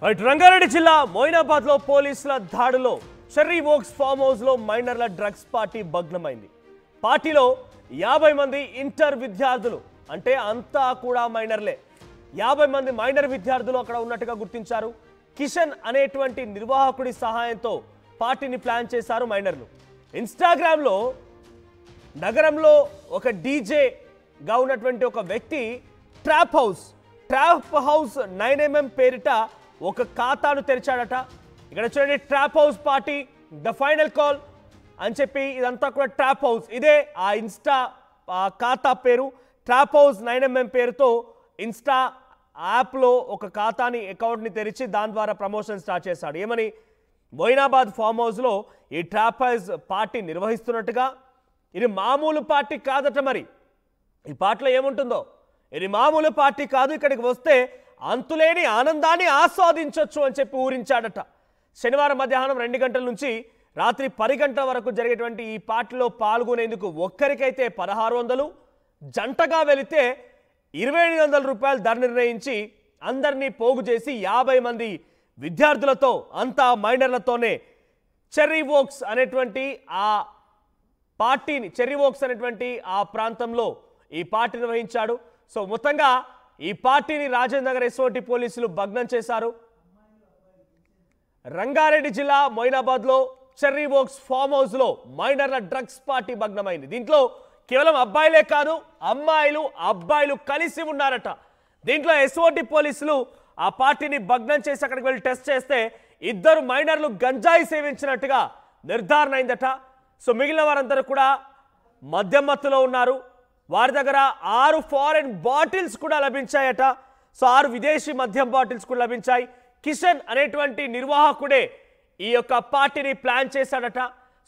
రంగారెడ్డి జిల్లా మోయినాబాద్ లో పోలీసుల దాడిలో చెర్రీ వోక్స్ ఫామ్ హౌస్ లో మైనర్ల డ్రగ్స్ పార్టీ భగ్నమైంది. పార్టీలో 50 మంది ఇంటర్ విద్యార్థులు, అంటే అంతా కూడా మైనర్లే. 50 మంది మైనర్ విద్యార్థులు అక్కడ ఉన్నట్టుగా గుర్తించారు. కిషన్ అనేటువంటి నిర్వాహకుడి సహాయంతో పార్టీని ప్లాన్ చేశారు మైనర్లు. ఇన్స్టాగ్రామ్ లో నగరంలో ఒక డీజేగా ఉన్నటువంటి ఒక వ్యక్తి ట్రాప్ హౌస్ 9mm పేరిట ఒక ఖాతాను తెరిచాడట. ఇక్కడ చూడండి, trap house party the final call అని చెప్పి ఇదంతా కూడా ట్రాప్ హౌస్. ఇదే ఆ ఇన్స్టా ఖాతా పేరు. ట్రాప్ హౌస్ 9mm పేరుతో ఇన్స్టా యాప్లో ఒక ఖాతాని అకౌంట్ని తెరిచి దాని ద్వారా ప్రమోషన్ స్టార్ట్ చేశాడు. ఏమని? మోయినాబాద్ ఫామ్ హౌస్లో ఈ ట్రాప్ హౌస్ పార్టీ నిర్వహిస్తున్నట్టుగా. ఇది మామూలు పార్టీ కాదట. మరి ఈ పార్టీలో ఏముంటుందో? ఇది మామూలు పార్టీ కాదు, ఇక్కడికి వస్తే అంతులేని ఆనందాన్ని ఆస్వాదించవచ్చు అని చెప్పి ఊరించాడట. శనివారం మధ్యాహ్నం 2 గంటల నుంచి రాత్రి 10 గంటల వరకు జరిగేటువంటి ఈ పార్టీలో పాల్గొనేందుకు ఒక్కరికైతే 1600, జంటగా వెళితే 2800 రూపాయలు ధర నిర్ణయించి అందరినీ పోగు చేసి 50 మంది విద్యార్థులతో, అంతా మైనర్లతోనే చెర్రీ వోక్స్ అనేటువంటి ఆ ప్రాంతంలో ఈ పార్టీ నిర్వహించాడు. సో మొత్తంగా ఈ పార్టీని రాజేంద్ర నగర్ ఎస్ఓటి పోలీసులు భగ్నం చేశారు. రంగారెడ్డి జిల్లా మోయినాబాద్ లో చెర్రీ వోక్స్ ఫామ్ హౌస్ లో మైనర్ల డ్రగ్స్ పార్టీ భగ్నమైంది. దీంట్లో కేవలం అబ్బాయిలే కాదు, అబ్బాయిలు కలిసి ఉన్నారట. దీంట్లో ఎస్ఓటి పోలీసులు ఆ పార్టీని భగ్నం చేసి అక్కడికి వెళ్ళి టెస్ట్ చేస్తే 2 మైనర్లు గంజాయి సేవించినట్టుగా నిర్ధారణ అయిందట. సో మిగిలిన వారందరూ కూడా మద్యం మత్తులో ఉన్నారు. వారి దగ్గర 6 ఫారెన్ బాటిల్స్ కూడా లభించాయట. సో 6 విదేశీ మద్యం బాటిల్స్ కూడా లభించాయి. కిషన్ అనేటువంటి నిర్వాహకుడే ఈ యొక్క పార్టీని ప్లాన్ చేశాడట.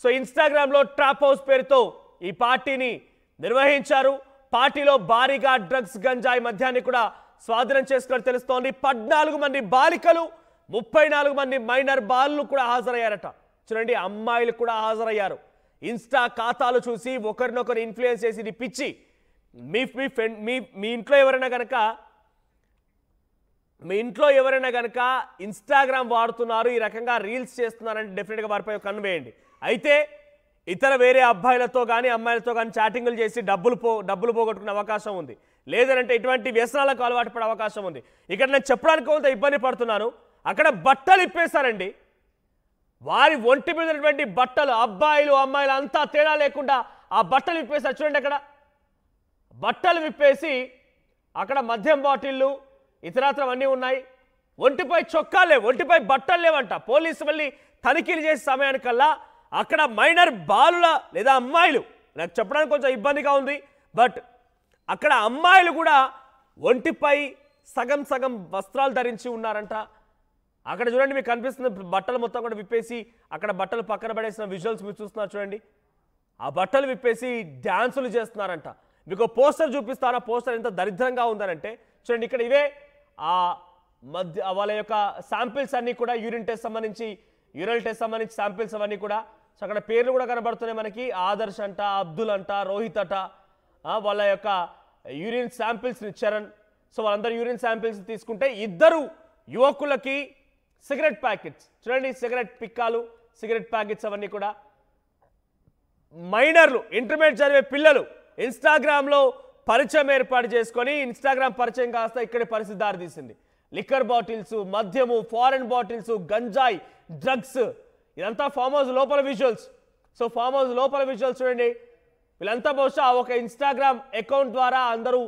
సో ఇన్స్టాగ్రామ్లో ట్రాప్ హౌస్ పేరుతో ఈ పార్టీని నిర్వహించారు. పార్టీలో భారీగా డ్రగ్స్, గంజాయి, మద్యాన్ని కూడా స్వాధీనం చేసుకుని తెలుస్తోంది. 14 మంది బాలికలు, 34 మంది మైనర్ బాలులు కూడా హాజరయ్యారట. చూడండి, అమ్మాయిలు కూడా హాజరయ్యారు. ఇన్స్టా ఖాతాలు చూసి ఒకరినొకరు ఇన్ఫ్లుయెన్స్ చేసి ఇది పిచ్చి. మీ ఇంట్లో ఎవరైనా కనుక ఇన్స్టాగ్రామ్ వాడుతున్నారు, ఈ రకంగా రీల్స్ చేస్తున్నారంటే డెఫినెట్గా వారిపై కన్ను వేయండి. అయితే ఇతర వేరే అబ్బాయిలతో కానీ అమ్మాయిలతో కానీ చాటింగ్లు చేసి డబ్బులు పోగొట్టుకునే అవకాశం ఉంది. లేదంటే ఇటువంటి వ్యసనాలకు అలవాటు పడే అవకాశం ఉంది. ఇక్కడ నేను చెప్పడానికి కొంత ఇబ్బంది పడుతున్నాను. అక్కడ బట్టలు ఇప్పేశారండి. వారి ఒంటి మీద ఉన్నటువంటి బట్టలు, అబ్బాయిలు అమ్మాయిలు అంతా తేడా లేకుండా ఆ బట్టలు విప్పేశారు. చూడండి, అక్కడ బట్టలు విప్పేసి అక్కడ మద్యం బాటిళ్ళు, ఇతరాత్రం అన్నీ ఉన్నాయి. ఒంటిపై చొక్కాలు లేవు, ఒంటిపై బట్టలు లేవంట. పోలీసు మళ్ళీ తనిఖీలు చేసే సమయానికల్లా అక్కడ మైనర్ బాలుల లేదా అమ్మాయిలు, నాకు చెప్పడానికి కొంచెం ఇబ్బందిగా ఉంది, బట్ అక్కడ అమ్మాయిలు కూడా ఒంటిపై సగం వస్త్రాలు ధరించి ఉన్నారంట. అక్కడ చూడండి, మీకు కనిపిస్తున్న బట్టలు మొత్తం కూడా విప్పేసి అక్కడ బట్టలు పక్కన పడేసిన విజువల్స్ మీరు చూస్తున్నారు. చూడండి, ఆ బట్టలు విప్పేసి డ్యాన్సులు చేస్తున్నారంట. మీకు పోస్టర్ చూపిస్తాను. ఆ పోస్టర్ ఎంత దరిద్రంగా ఉందనంటే చూడండి, ఇక్కడ ఇవే వాళ్ళ యొక్క శాంపిల్స్ అన్నీ కూడా యూరిన్ టెస్ట్ సంబంధించి శాంపిల్స్ అవన్నీ కూడా. సో అక్కడ పేర్లు కూడా కనబడుతున్నాయి మనకి. ఆదర్శ్ అంట, అబ్దుల్ అంట, రోహిత్ అట, వాళ్ళ యొక్క యూరిన్ శాంపిల్స్ చరణ్. సో వాళ్ళందరూ యూరిన్ శాంపిల్స్ తీసుకుంటే 2 యువకులకి సిగరెట్ ప్యాకెట్స్, చూడండి, సిగరెట్ పిక్కాలు, సిగరెట్ ప్యాకెట్స్ అవన్నీ కూడా. మైనర్లు, ఇంటర్మీడియట్ చదివే పిల్లలు ఇన్స్టాగ్రామ్లో పరిచయం ఏర్పాటు చేసుకొని ఇన్స్టాగ్రామ్ పరిచయం కాస్త ఇక్కడి పరిస్థితి దారితీసింది. లిక్కర్ బాటిల్స్, మద్యము, ఫారెన్ బాటిల్స్, గంజాయి, డ్రగ్స్, ఇదంతా ఫామ్ హౌస్ లోపల విజువల్స్. సో ఫామ్ హౌస్ లోపల విజువల్స్ చూడండి. వీళ్ళంతా బహుశా ఒక ఇన్స్టాగ్రామ్ అకౌంట్ ద్వారా అందరూ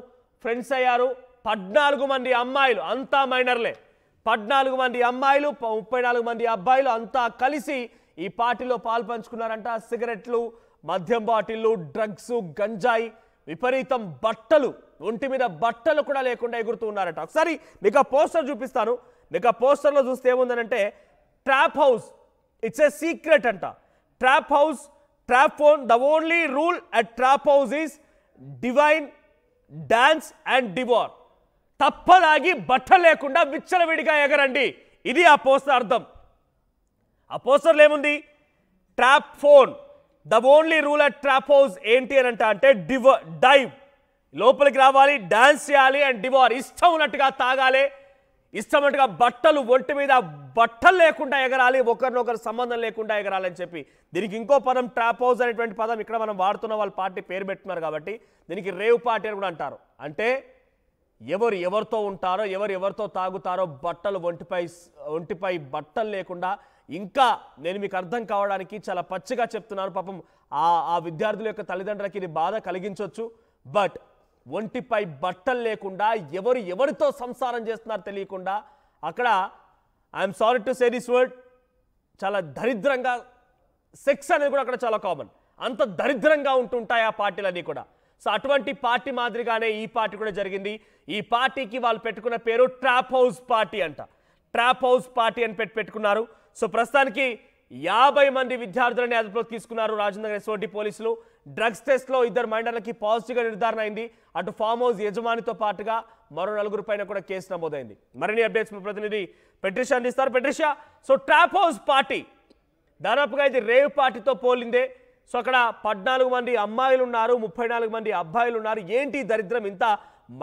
ఫ్రెండ్స్ అయ్యారు. 14 మంది అమ్మాయిలు, అంతా మైనర్లే. 14 మంది అమ్మాయిలు, 34 మంది అబ్బాయిలు అంతా కలిసి ఈ పార్టీలో పాల్పంచుకున్నారంట. సిగరెట్లు, మద్యం బాటిళ్ళు, డ్రగ్స్, గంజాయి, విపరీతం బట్టలు, ఒంటి మీద బట్టలు కూడా లేకుండా ఎగురుతూ ఉన్నారట. ఒకసారి మీకు ఆ పోస్టర్ చూపిస్తాను. మీకు ఆ పోస్టర్లో చూస్తే ఏముందనంటే trap house, it's a secret అంట. Trap house, trap phone, the only rule at trap house is divine, dance and devour. తప్పదాగి బట్టలు లేకుండా విచ్చలవిడిగా ఎగరండి. ఇది ఆ పోస్టర్ అర్థం. ఆ పోస్టర్లో ఏముంది? Trap phone, the only rule at trap house ఏంటి అని అంటే డైవ్, లోపలికి రావాలి, డాన్స్ చేయాలి, అండ్ డివోర్, ఇష్టం ఉన్నట్టుగా తాగాలి. ఇష్టమట్టుగా బట్టలు ఒంటి మీద బట్టలు లేకుండా ఎగరాలి, ఒకరినొకరు సంబంధం లేకుండా ఎగరాలని చెప్పి దీనికి ఇంకో పదం ట్రాప్ హౌస్ అనేటువంటి పదం ఇక్కడ మనం వాడుతున్న వాళ్ళ పార్టీ పేరు పెట్టున్నారు కాబట్టి దీనికి రేవ్ పార్టీ అని కూడా అంటారు. అంటే ఎవరితో ఉంటారో ఎవరితో తాగుతారో బట్టలు ఒంటిపై బట్టలు లేకుండా. ఇంకా నేను మీకు అర్థం కావడానికి చాలా పచ్చిగా చెప్తున్నాను, పాపం ఆ విద్యార్థుల యొక్క తల్లిదండ్రులకి ఇది బాధ కలిగించవచ్చు. బట్ ఒంటిపై బట్టలు లేకుండా ఎవరితో సంసారం చేస్తున్నారు తెలియకుండా అక్కడ I'm sorry to say this word చాలా దరిద్రంగా సెక్స్ అనేది కూడా అక్కడ చాలా కామన్. అంత దరిద్రంగా ఉంటుంటాయి ఆ పార్టీలన్నీ కూడా. సో అటువంటి పార్టీ మాదిరిగానే ఈ పార్టీ కూడా జరిగింది. ఈ పార్టీకి వాళ్ళు పెట్టుకున్న పేరు ట్రాప్ హౌస్ పార్టీ అంట. ట్రాప్ హౌస్ పార్టీ అని పెట్టుకున్నారు. సో ప్రస్తుతానికి 50 మంది విద్యార్థులని అదుపులోకి తీసుకున్నారు రాజేంద్రనగర్ ఎస్ఓటి పోలీసులు. డ్రగ్స్ టెస్ట్లో 2 మైనర్లకి పాజిటివ్గా నిర్ధారణ అయింది. అటు ఫామ్ హౌస్ యజమానితో పాటుగా మరో 4 పైన కూడా కేసు నమోదైంది. మరిన్ని అప్డేట్స్ మా ప్రతినిధి పెట్రిషా అందిస్తారు. పెట్రిషా, సో ట్రాప్ హౌస్ పార్టీ దాదాపుగా ఇది రేవ్ పార్టీతో పోలిందే. సో అక్కడ 14 మంది అమ్మాయిలు ఉన్నారు, 34 మంది అబ్బాయిలు ఉన్నారు. ఏంటి దరిద్రం, ఇంత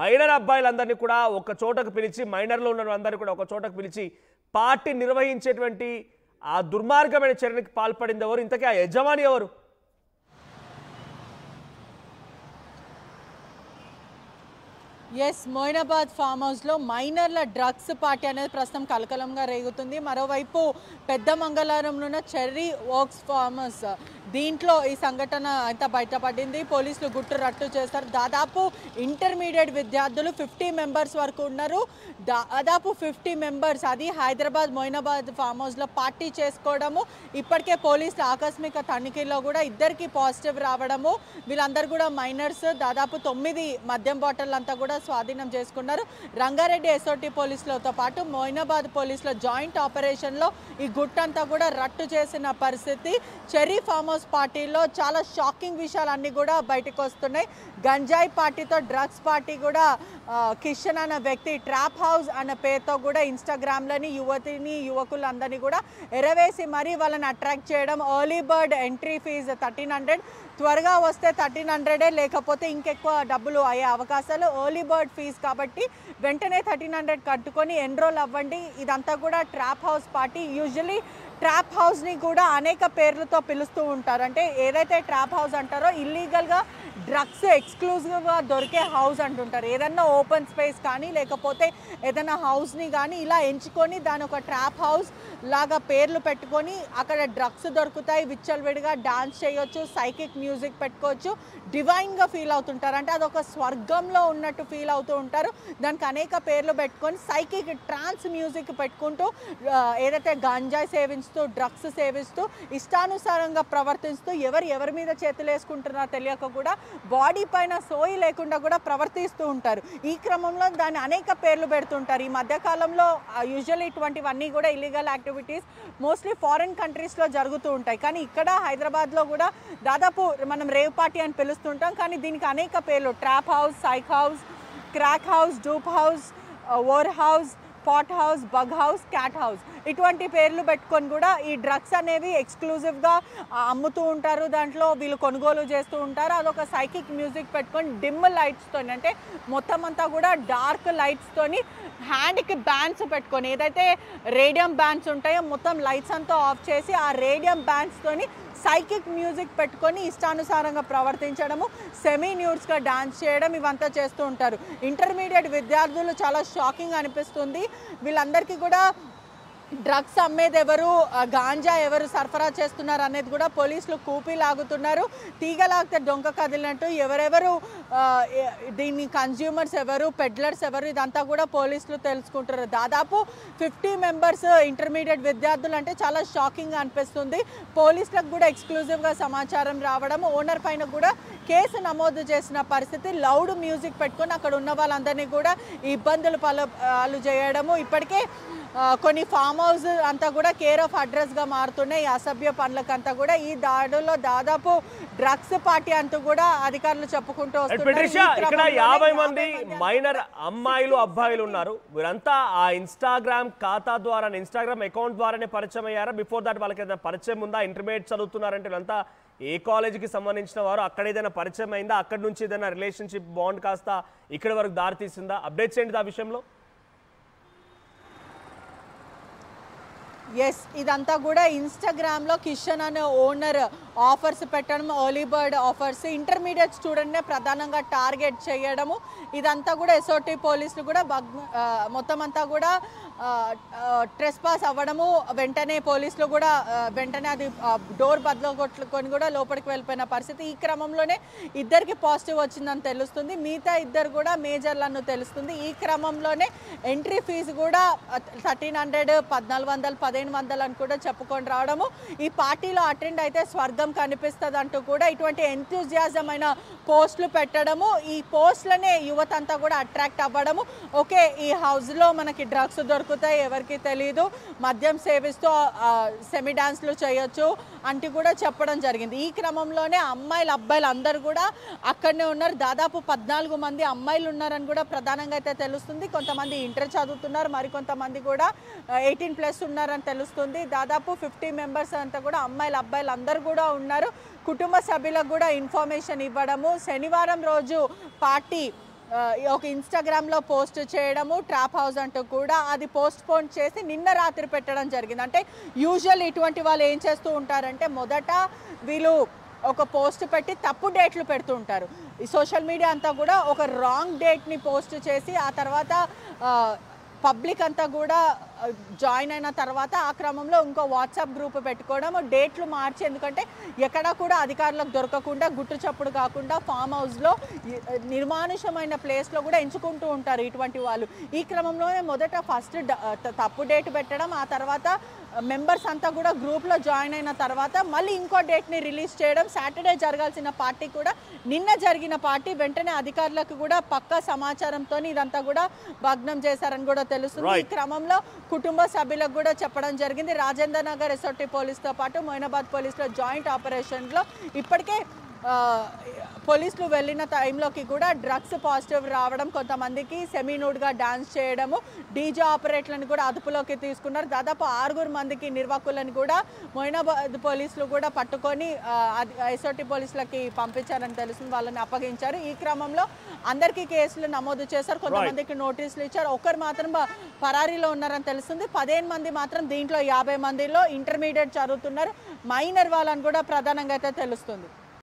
మైనర్ అబ్బాయిలందరినీ కూడా ఒక చోటకు పిలిచి, మైనర్లో ఉన్న అందరినీ కూడా ఒక చోటకు పిలిచి పార్టీ నిర్వహించేటువంటి ఆ దుర్మార్గమైన చర్యకి పాల్పడింది ఎవరు? ఇంతకీ ఆ యజమాని ఎవరు? ఎస్, మొయినాబాద్ ఫామ్ హౌస్లో మైనర్ల డ్రగ్స్ పార్టీ అనేది ప్రస్తుతం కలకలంగా రేగుతుంది. మరోవైపు పెద్ద మంగళవారంలో ఉన్న చెర్రీ వర్క్స్ ఫామ్ హౌస్ దీంట్లో ఈ సంఘటన అంతా బయటపడింది. పోలీసులు గుట్టు రట్టు చేస్తారు. దాదాపు ఇంటర్మీడియట్ విద్యార్థులు 50 మెంబర్స్ వరకు ఉన్నారు. దాదాపు 50 మెంబర్స్, అది హైదరాబాద్ మొయినాబాద్ ఫామ్ హౌస్లో పార్టీ చేసుకోవడము. ఇప్పటికే పోలీసులు ఆకస్మిక తనిఖీలో కూడా 2కి పాజిటివ్ రావడము. వీళ్ళందరూ కూడా మైనర్స్. దాదాపు 9 మద్యం బాటిల్ అంతా కూడా స్వాధీనం చేసుకున్నారు. రంగారెడ్డి ఎస్ఓటి పోలీసులతో పాటు మొయినాబాద్ పోలీసుల జాయింట్ ఆపరేషన్లో ఈ గుట్టంతా కూడా రట్టు చేసిన పరిస్థితి. చెర్రీ ఫామ్ హౌస్ పార్టీలో చాలా షాకింగ్ విషయాలన్నీ కూడా బయటకు వస్తున్నాయి. గంజాయి పార్టీతో డ్రగ్స్ పార్టీ కూడా కిషన్ అన్న వ్యక్తి ట్రాప్ హౌస్ అన్న పేరుతో కూడా ఇన్స్టాగ్రామ్లోని యువకులందరినీ కూడా ఎరవేసి మరీ వాళ్ళని అట్రాక్ట్ చేయడం. ఎర్లీ బర్డ్ ఎంట్రీ ఫీజు 1300, త్వరగా వస్తే 1300, లేకపోతే ఇంకెక్కువ డబ్బులు అయ్యే అవకాశాలు. ఎర్లీ బర్డ్ ఫీజు కాబట్టి వెంటనే 1300 కట్టుకొని ఎన్రోల్ అవ్వండి. ఇదంతా కూడా trap house party. Usually trap హౌస్ని కూడా అనేక పేర్లతో పిలుస్తూ ఉంటారు. అంటే ఏదైతే ట్రాప్ హౌస్ అంటారో ఇల్లీగల్గా డ్రగ్స్ ఎక్స్క్లూజివ్గా దొరికే హౌస్ అంటుంటారు. ఏదన్నా ఓపెన్ స్పేస్ కానీ లేకపోతే ఏదైనా హౌస్ని కానీ ఇలా ఎంచుకొని దాని ఒక ట్రాప్ హౌస్ లాగా పేర్లు పెట్టుకొని అక్కడ డ్రగ్స్ దొరుకుతాయి, విచ్చలవిడిగా డాన్స్ చేయొచ్చు, సైకిక్ మ్యూజిక్ పెట్టుకోవచ్చు, డివైన్గా ఫీల్ అవుతుంటారు. అంటే అదొక స్వర్గంలో ఉన్నట్టు ఫీల్ అవుతూ ఉంటారు. దానికి అనేక పేర్లు పెట్టుకొని సైకిక్ ట్రాన్స్ మ్యూజిక్ పెట్టుకుంటూ ఏదైతే గంజాయి సేవిస్తూ డ్రగ్స్ సేవిస్తూ ఇష్టానుసారంగా ప్రవర్తిస్తూ ఎవరి మీద చేతులు వేసుకుంటున్నారో తెలియక కూడా బాడీ పైన సోయి లేకుండా కూడా ప్రవర్తిస్తూ ఉంటారు. ఈ క్రమంలో దాన్ని అనేక పేర్లు పెడుతుంటారు. ఈ మధ్యకాలంలో యూజువల్లీ ఇటువంటివన్నీ కూడా ఇల్లీగల్ యాక్టివిటీస్ మోస్ట్లీ ఫారిన్ కంట్రీస్లో జరుగుతూ ఉంటాయి. కానీ ఇక్కడ హైదరాబాద్లో కూడా దాదాపు మనం రేవ్ పార్టీ అని పిలుస్తుంటాం. కానీ దీనికి అనేక పేర్లు, trap house, psych house, crack house, dupe house, whore house, pot house, bug house, cat house, ఇటువంటి పేర్లు పెట్టుకొని కూడా ఈ డ్రగ్స్ అనేవి ఎక్స్క్లూజివ్గా అమ్ముతూ ఉంటారు. దాంట్లో వీళ్ళు కొనుగోలు చేస్తూ ఉంటారు. అదొక సైకిక్ మ్యూజిక్ పెట్టుకొని డిమ్ లైట్స్తో, అంటే మొత్తం అంతా కూడా డార్క్ లైట్స్తోని హ్యాండ్కి బ్యాండ్స్ పెట్టుకొని, ఏదైతే రేడియం బ్యాండ్స్ ఉంటాయో మొత్తం లైట్స్ అంతా ఆఫ్ చేసి ఆ రేడియం బ్యాండ్స్తోని సైకిక్ మ్యూజిక్ పెట్టుకొని ఇష్టానుసారంగా ప్రవర్తించడము, సెమీ న్యూడ్స్గా డాన్స్ చేయడం, ఇవంతా చేస్తూ ఉంటారు. ఇంటర్మీడియట్ విద్యార్థులు చాలా షాకింగ్ అనిపిస్తుంది. వీళ్ళందరికీ కూడా డ్రగ్స్ అమ్మేది ఎవరు, గాంజా ఎవరు సరఫరా చేస్తున్నారు అనేది కూడా పోలీసులు కూపీ లాగుతున్నారు. తీగలాగితే డొంక కదిలినట్టు ఎవరెవరు దీన్ని కన్జ్యూమర్స్ ఎవరు, పెడ్లర్స్ ఎవరు, ఇదంతా కూడా పోలీసులు తెలుసుకుంటారు. దాదాపు 50 మెంబర్స్ ఇంటర్మీడియట్ విద్యార్థులు అంటే చాలా షాకింగ్గా అనిపిస్తుంది. పోలీసులకు కూడా ఎక్స్క్లూజివ్గా సమాచారం రావడం, ఓనర్ పైన కూడా కేసు నమోదు చేసిన పరిస్థితి. లౌడ్ మ్యూజిక్ పెట్టుకొని అక్కడ ఉన్న వాళ్ళందరినీ కూడా ఇబ్బందులు పాలు చేయడము. ఇప్పటికే కొన్ని ఫామ్ హౌస్ అంతా కూడా కేర్ ఆఫ్ అడ్రస్గా మారుతున్నాయి. ఈ అసభ్య పనులకంతా కూడా ఈ దాడుల్లో దాదాపు డ్రగ్స్ పార్టీ అంటూ కూడా అధికారులు చెప్పుకుంటూ వస్తున్నారు. ఇక్కడ 50 మంది మైనర్ అమ్మాయిలు అబ్బాయిలు ఉన్నారు. వీరంతా ఆ ఇన్స్టాగ్రామ్ ఖాతా ద్వారా, ఇన్స్టాగ్రామ్ అకౌంట్ ద్వారానే పరిచయం అయ్యారా? బిఫోర్ దాట్ వాళ్ళకి ఏదైనా పరిచయం ఉందా? ఇంటర్మీడియట్ చదువుతున్నారంటే వీళ్ళంతా ఏ కాలేజీకి సంబంధించిన వారు? అక్కడ ఏదైనా పరిచయం అయిందా? అక్కడి నుంచి ఏదైనా రిలేషన్షిప్ బాండ్ కాస్త ఇక్కడి వరకు దారి తీసిందా? అప్డేట్స్ ఏంటి ఆ విషయంలో? ఎస్, ఇదంతా కూడా ఇన్స్టాగ్రామ్లో కిషన్ అనే ఓనర్ ఆఫర్స్ పెట్టడం, ఎర్లీ బర్డ్ ఆఫర్స్, ఇంటర్మీడియట్ స్టూడెంట్నే ప్రధానంగా టార్గెట్ చేయడము, ఇదంతా కూడా ఎస్ఓటీ పోలీసులు కూడా మొత్తం అంతా కూడా ట్రెస్ పాస్ అవ్వడము, వెంటనే పోలీసులు కూడా వెంటనే అది డోర్ బద్దలు కొట్టుకొని కూడా లోపలికి వెళ్ళిపోయిన పరిస్థితి. ఈ క్రమంలోనే ఇద్దరికి పాజిటివ్ వచ్చిందని తెలుస్తుంది, మిగతా ఇద్దరు కూడా మేజర్లను తెలుస్తుంది. ఈ క్రమంలోనే ఎంట్రీ ఫీజు కూడా 1300, 1400, 1500 అని కూడా చెప్పుకొని రావడము, ఈ పార్టీలో అటెండ్ అయితే స్వర్గం కనిపిస్తుంది అంటూ కూడా ఇటువంటి ఎంతూజియాజం అయిన పోస్టులు పెట్టడము, ఈ పోస్టులనే యువత అంతా కూడా అట్రాక్ట్ అవ్వడము. ఓకే, ఈ హౌస్లో మనకి డ్రగ్స్ దొరుకుతాయి, ఎవరికి తెలియదు, మద్యం సేవిస్తూ సెమీ డాన్స్లు చేయొచ్చు అంటూ కూడా చెప్పడం జరిగింది. ఈ క్రమంలోనే అమ్మాయిలు అబ్బాయిలు అందరూ కూడా అక్కడనే ఉన్నారు. దాదాపు 14 మంది అమ్మాయిలు ఉన్నారని కూడా ప్రధానంగా అయితే తెలుస్తుంది. కొంతమంది ఇంటర్ చదువుతున్నారు, మరికొంతమంది కూడా 18+ ఉన్నారని తెలుస్తుంది. దాదాపు 50 మెంబర్స్ అంతా కూడా అమ్మాయిలు అబ్బాయిలు అందరూ కూడా ఉన్నారు. కుటుంబ సభ్యులకు కూడా ఇన్ఫర్మేషన్ ఇవ్వడము, శనివారం రోజు పార్టీ ఒక ఇన్స్టాగ్రామ్లో పోస్ట్ చేయడము, ట్రాప్ హౌస్ అంటూ కూడా అది పోస్ట్ పోన్ చేసి నిన్న రాత్రి పెట్టడం జరిగింది. అంటే యూజువల్ ఇటువంటి వాళ్ళు ఏం చేస్తూ ఉంటారంటే మొదట వీళ్ళు ఒక పోస్ట్ పెట్టి తప్పు డేట్లు పెడుతూ ఉంటారు. ఈ సోషల్ మీడియా అంతా కూడా ఒక రాంగ్ డేట్ని పోస్ట్ చేసి ఆ తర్వాత పబ్లిక్ అంతా కూడా జాయిన్ అయిన తర్వాత ఆ క్రమంలో ఇంకో వాట్సాప్ గ్రూప్ పెట్టుకోవడం, డేట్లు మార్చి, ఎందుకంటే ఎక్కడా కూడా అధికారులకు దొరకకుండా గుట్టు చప్పుడు కాకుండా ఫామ్ హౌస్లో నిర్మానుషమైన ప్లేస్లో కూడా ఎంచుకుంటూ ఉంటారు ఇటువంటి వాళ్ళు. ఈ క్రమంలోనే మొదట ఫస్ట్ తప్పు డేట్ పెట్టడం, ఆ తర్వాత మెంబర్స్ అంతా కూడా గ్రూప్లో జాయిన్ అయిన తర్వాత మళ్ళీ ఇంకో డేట్ని రిలీజ్ చేయడం, సాటర్డే జరగాల్సిన పార్టీ కూడా నిన్న జరిగిన పార్టీ, వెంటనే అధికారులకు కూడా పక్కా సమాచారంతో ఇదంతా కూడా భగ్నం చేశారని కూడా తెలుస్తుంది. ఈ క్రమంలో కుటుంబ సభ్యులకు కూడా చెప్పడం జరిగింది. రాజేందర్ నగర్ ఎస్ఓటీ పోలీసుతో పాటు మొయినాబాద్ పోలీసులో జాయింట్ ఆపరేషన్లో ఇప్పటికే పోలీసులు వెళ్ళిన టైంలోకి కూడా డ్రగ్స్ పాజిటివ్ రావడం, కొంతమందికి సెమీ నూడ్గా డాన్స్ చేయడము, డీజే ఆపరేటర్లను కూడా అదుపులోకి తీసుకున్నారు. దాదాపు 6 మందికి నిర్వాహకులను కూడా మొయినాబాద్ పోలీసులు కూడా పట్టుకొని ఎస్ఓటీ పోలీసులకి పంపించారని తెలుస్తుంది, వాళ్ళని అప్పగించారు. ఈ క్రమంలో అందరికీ కేసులు నమోదు చేశారు, కొంతమందికి నోటీసులు ఇచ్చారు. ఒకరు మాత్రం పరారీలో ఉన్నారని తెలుస్తుంది. 15 మంది మాత్రం దీంట్లో 50 మందిలో ఇంటర్మీడియట్ చదువుతున్నారు, మైనర్ వాళ్ళని కూడా ప్రధానంగా అయితే తెలుస్తుంది.